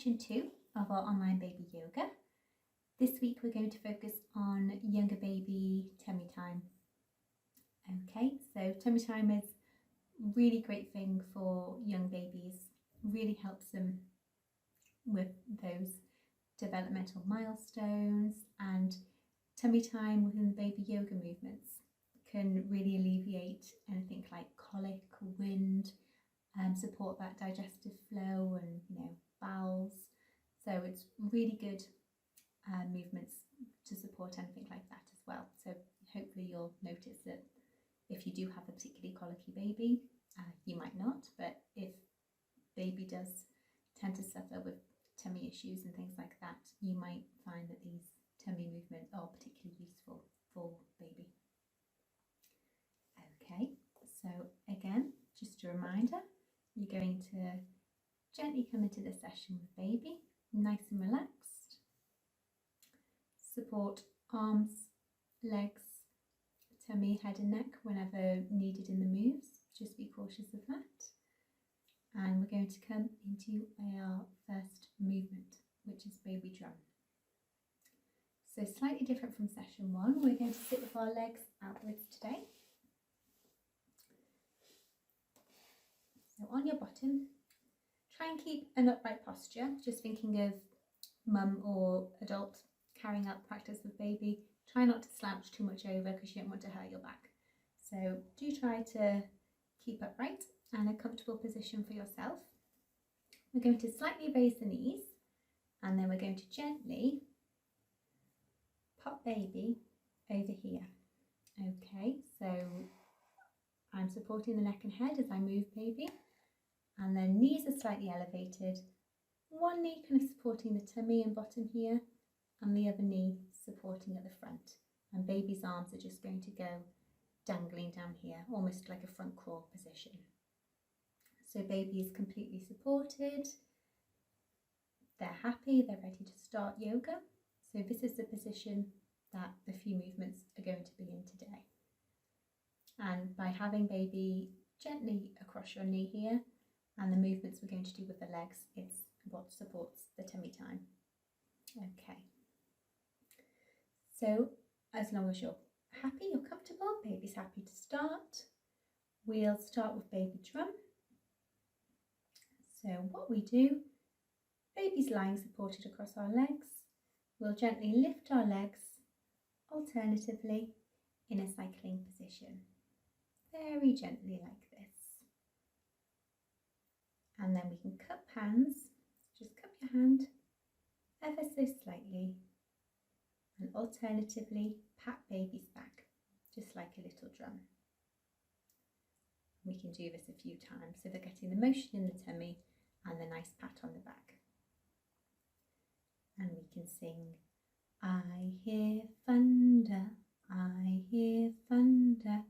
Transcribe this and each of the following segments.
session 2 of our online baby yoga. This week we're going to focus on younger baby tummy time. Okay, so tummy time is a really great thing for young babies, really helps them with those developmental milestones, and tummy time within the baby yoga movements can really alleviate anything like colic, wind, support that digestive flow and bowels. So it's really good movements to support anything like that as well. So hopefully you'll notice that if you do have a particularly colicky baby, you might not, but if baby does tend to suffer with tummy issues and things like that, you might find that these tummy movements are particularly useful for baby. Okay, so again, just a reminder, you're going to gently come into the session with baby, nice and relaxed. Support arms, legs, tummy, head and neck whenever needed in the moves. Just be cautious of that. And we're going to come into our first movement, which is baby drum. So slightly different from session 1, we're going to sit with our legs outwards today. So on your bottom, try and keep an upright posture, just thinking of mum or adult carrying out practice with baby. Try not to slouch too much over because you don't want to hurt your back. So do try to keep upright and a comfortable position for yourself. We're going to slightly raise the knees and then we're going to gently pop baby over here. Okay, so I'm supporting the neck and head as I move baby, and then knees are slightly elevated. One knee kind of supporting the tummy and bottom here, and the other knee supporting at the front. And baby's arms are just going to go dangling down here, almost like a front crawl position. So baby is completely supported. They're happy, they're ready to start yoga. So this is the position that the few movements are going to be in today. And by having baby gently across your knee here, and the movements we're going to do with the legs, it's what supports the tummy time. Okay. So as long as you're happy, you're comfortable, baby's happy to start, we'll start with baby drum. So what we do, baby's lying supported across our legs. We'll gently lift our legs, alternatively in a cycling position. Very gently like this. And then we can cup hands, just cup your hand ever so slightly, and alternatively pat baby's back, just like a little drum. We can do this a few times so they're getting the motion in the tummy and the nice pat on the back. And we can sing, I hear thunder, I hear thunder,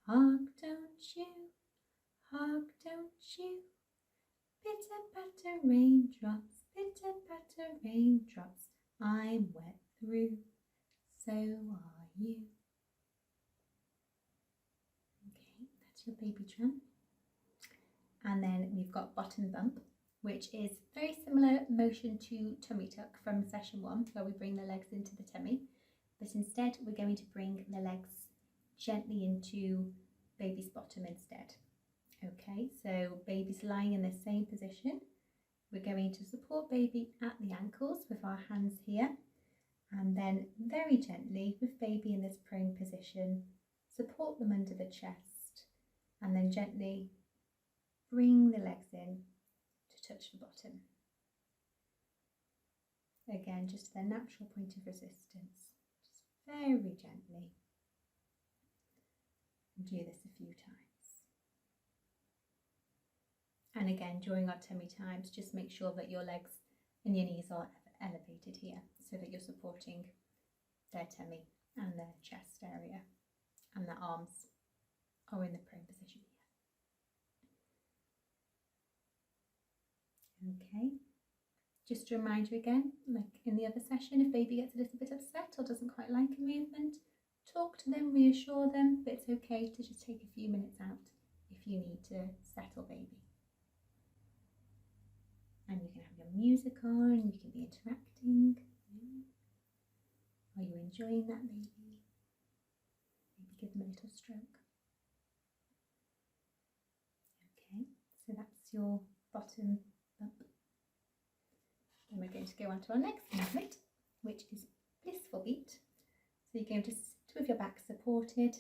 hark don't you, pitter patter raindrops, I'm wet through, so are you. Okay, that's your baby drum. And then we've got bottom bump, which is very similar motion to tummy tuck from session 1, where we bring the legs into the tummy, but instead we're going to bring the legs gently into baby's bottom instead. Okay, so baby's lying in the same position. We're going to support baby at the ankles with our hands here, and then very gently with baby in this prone position, support them under the chest, and then gently bring the legs in to touch the bottom. Again, just their natural point of resistance, just very gently. Do this a few times. And again, during our tummy times, just make sure that your legs and your knees are elevated here so that you're supporting their tummy and their chest area, and their arms are in the prone position here. Okay, just a reminder again, like in the other session, if baby gets a little bit upset or doesn't quite like a movement, talk to them, reassure them, but it's okay to just take a few minutes out if you need to settle baby. And you can have your music on, you can be interacting. Are you enjoying that baby? Maybe give them a little stroke. Okay, so that's your bottom bump. And we're going to go on to our next movement, which is blissful beat. So you're going to sit with your back supported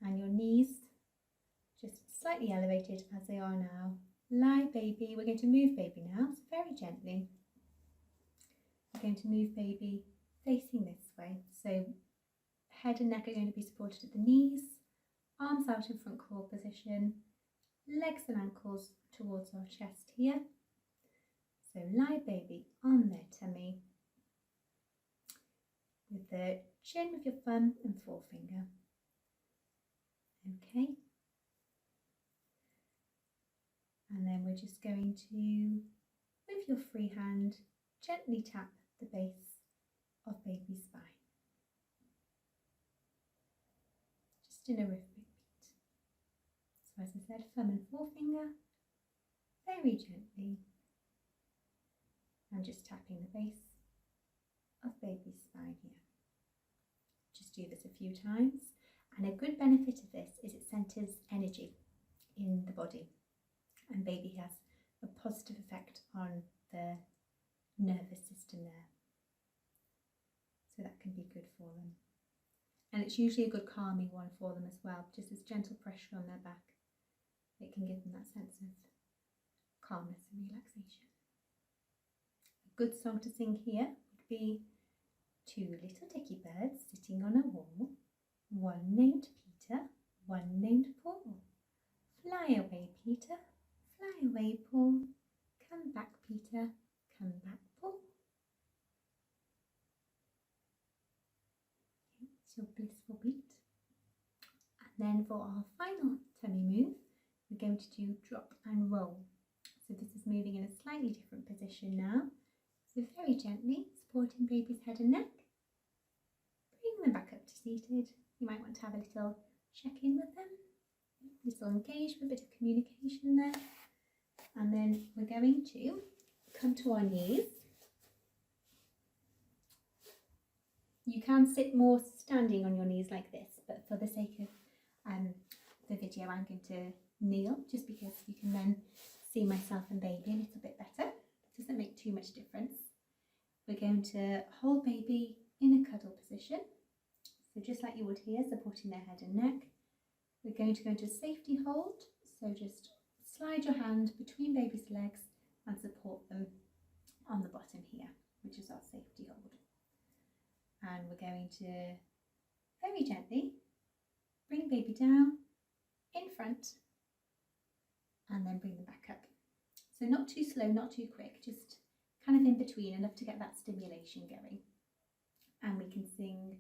and your knees just slightly elevated as they are now. Lie baby. We're going to move baby now, so very gently. We're going to move baby facing this way. So head and neck are going to be supported at the knees, arms out in front claw position, legs and ankles towards our chest here. So lie baby on their tummy with the chin with your thumb and forefinger. Okay. And then we're just going to, with your free hand, gently tap the base of baby's spine. Just in a rhythmic beat. So as I said, thumb and forefinger, very gently. I'm just tapping the base of baby's spine here. Just do this a few times. And a good benefit of this is it centres energy in the body. And baby has a positive effect on the nervous system there. So that can be good for them. And it's usually a good calming one for them as well. Just this gentle pressure on their back. It can give them that sense of calmness and relaxation. A good song to sing here would be Two Little Dicky Birds Sitting on a Wall, one named Peter, one named Paul. Fly away, Peter, fly away, Paul. Come back, Peter, come back, Paul. Okay, it's your blissful beat. And then for our final tummy move, we're going to do drop and roll. So this is moving in a slightly different position now. So very gently supporting baby's head and neck. Bring them back up to seated. You might want to have a little check-in with them. A little engagement, a bit of communication there. And then we're going to come to our knees. You can sit more standing on your knees like this, but for the sake of the video, I'm going to kneel, just because you can then see myself and baby a little bit better. It doesn't make too much difference. We're going to hold baby in a cuddle position. So just like you would here, supporting their head and neck. We're going to go into safety hold. So just slide your hand between baby's legs and support them on the bottom here, which is our safety hold. And we're going to very gently bring baby down in front and then bring them back up. So not too slow, not too quick, just kind of in between, enough to get that stimulation going. And we can sing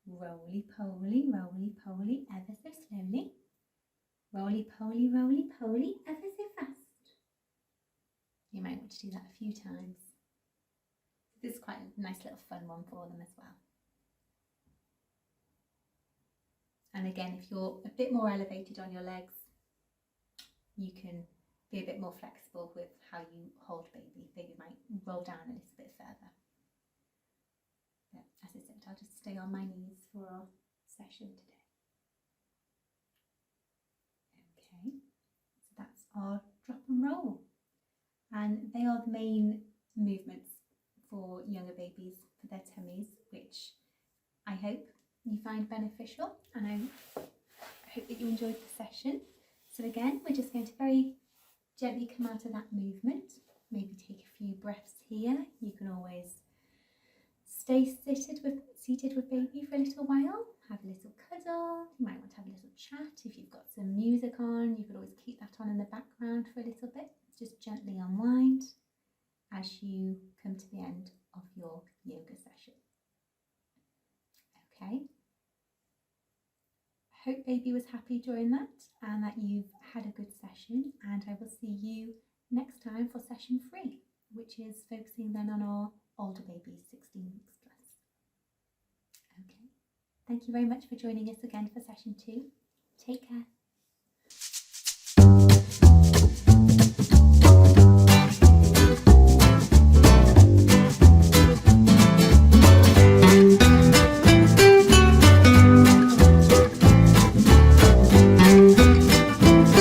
roly-poly, roly-poly, ever so slowly. Roly-poly, roly-poly, ever so fast. You might want to do that a few times. This is quite a nice little fun one for them as well. And again, if you're a bit more elevated on your legs, you can be a bit more flexible with how you hold baby. Baby might roll down a little bit further. But as I said, I'll just stay on my knees for our session today. Okay, so that's our drop and roll. And they are the main movements for younger babies for their tummies, which I hope you find beneficial, and I hope that you enjoyed the session. So again, we're just going to very gently come out of that movement, maybe take a few breaths here. You can always stay seated with baby for a little while, have a little cuddle. You might want to have a little chat. If you've got some music on, you could always keep that on in the background for a little bit. Just gently unwind as you come to the end of your yoga session. Okay. I hope baby was happy during that and that you've had a good session, and I will see you next time for session 3, which is focusing then on our older babies, 16 weeks plus. Okay. Thank you very much for joining us again for session 2. Take care.